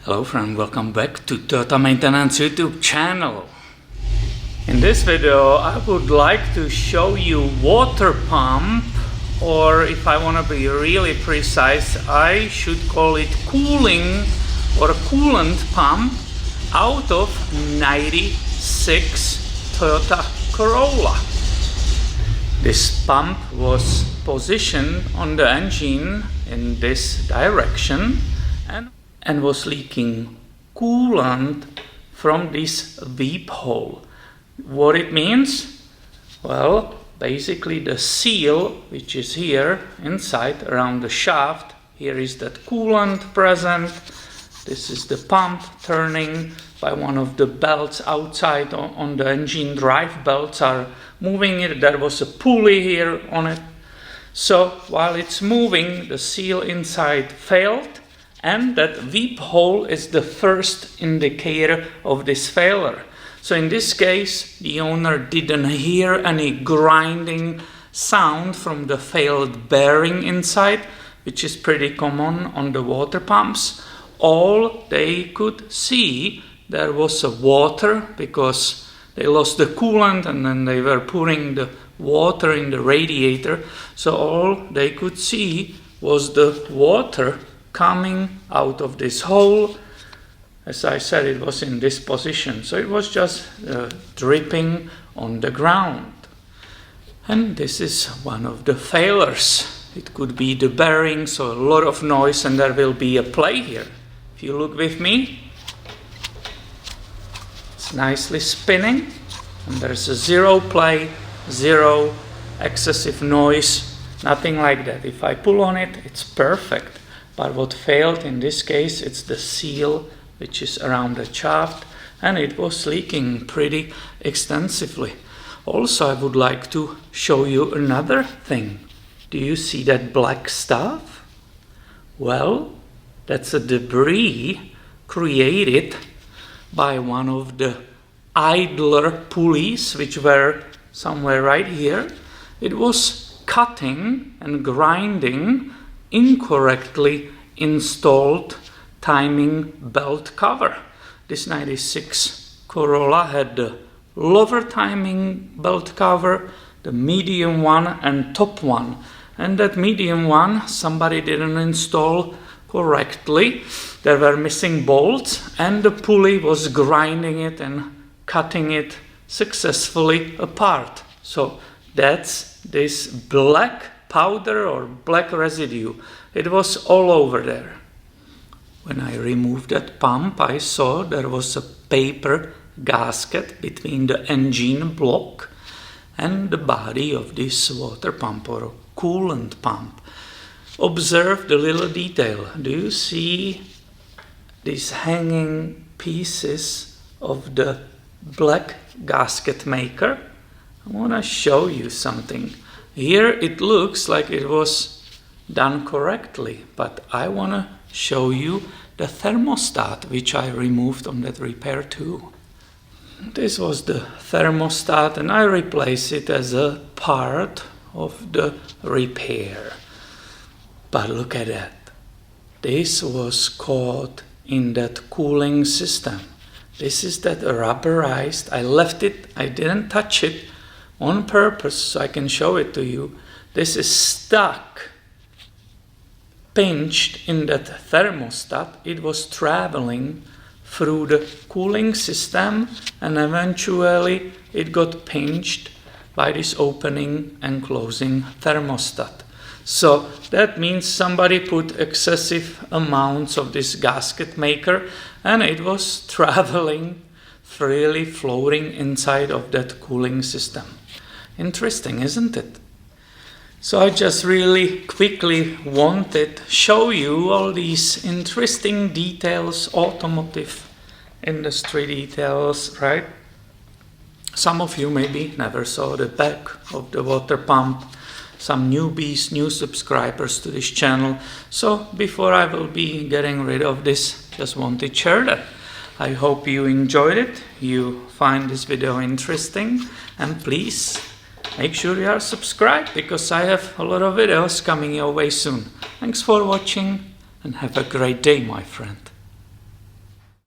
Hello friend, welcome back to Toyota Maintenance YouTube channel. In this video I would like to show you water pump, or if I want to be really precise I should call it cooling or a coolant pump out of 96 Toyota Corolla. This pump was positioned on the engine in this direction and was leaking coolant from this weep hole. What it means? Well, basically the seal, which is here inside around the shaft, here is that coolant present. This is the pump turning by one of the belts outside on the engine. Drive belts are moving it. There was a pulley here on it. So while it's moving, the seal inside failed, and that weep hole is the first indicator of this failure. So in this case, the owner didn't hear any grinding sound from the failed bearing inside, which is pretty common on the water pumps. All they could see, there was a water because they lost the coolant and then they were pouring the water in the radiator. So all they could see was the water coming out of this hole. As I said, it was in this position, so it was just dripping on the ground. And this is one of the failures. It could be the bearing, so a lot of noise, and there will be a play here. If you look with me, it's nicely spinning, and there's a zero play, zero excessive noise, nothing like that. If I pull on it, it's perfect. But what failed in this case, it's the seal which is around the shaft, and it was leaking pretty extensively. Also, I would like to show you another thing. Do you see that black stuff? Well, that's a debris created by one of the idler pulleys, which were somewhere right here. It was cutting and grinding incorrectly installed timing belt cover. This 96 Corolla had the lower timing belt cover, the medium one and top one. And that medium one somebody didn't install correctly. There were missing bolts and the pulley was grinding it and cutting it successfully apart. So that's this black powder or black residue. It was all over there. When I removed that pump, I saw there was a paper gasket between the engine block and the body of this water pump or coolant pump. Observe the little detail. Do you see these hanging pieces of the black gasket maker? I want to show you something. Here it looks like it was done correctly, but I want to show you the thermostat which I removed on that repair too. This was the thermostat and I replaced it as a part of the repair. But look at that. This was caught in that cooling system. This is that rubberized. I left it, I didn't touch it on purpose so I can show it to you. This is stuck, pinched in that thermostat. It was traveling through the cooling system and eventually it got pinched by this opening and closing thermostat. So that means somebody put excessive amounts of this gasket maker and it was traveling, freely floating inside of that cooling system. Interesting, isn't it? So I just really quickly wanted to show you all these interesting details, automotive industry details, right? Some of you maybe never saw the back of the water pump. Some newbies, new subscribers to this channel. So before I will be getting rid of this, just wanted to share that. I hope you enjoyed it, you find this video interesting, and please make sure you are subscribed because I have a lot of videos coming your way soon. Thanks for watching and have a great day, my friend.